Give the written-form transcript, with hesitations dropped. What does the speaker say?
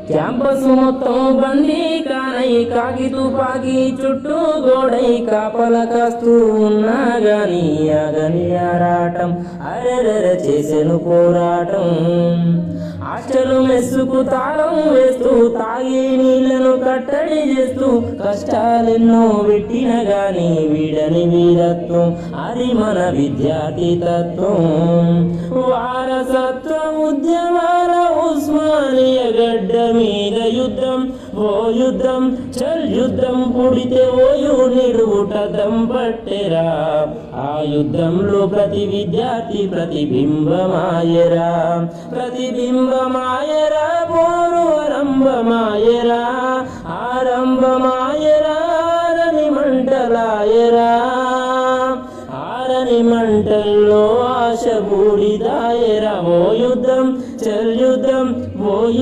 Campus మొత్తం బందీ కానై కాకి తుపాకి చుట్టూ గోడై కాపల కాస్తూ ఉన్నా గాని ఆగని ఆరాటం అరెరెర చేసెను పోరాటం. హాస్టలు మెస్సుకు తాళం వేస్తూ తాగి నీళ్లను కట్టడి చేస్తూ కష్టాలెన్నో పెట్టిన గాని వీడని వీరత్వం అది మన విద్యార్థి తత్వం. వారసత్వ ఉద్యమాల ఉస్మానియ గడ్డ మీద యుద్ధం ఓ యుద్ధం చల్ యుద్ధం పుడితే ఓ యూనిట్ దం పట్టెరా. ఆ యుద్ధంలో ప్రతి విద్యార్థి ప్రతిబింబమాయరా ప్రతిబింబమాయరా.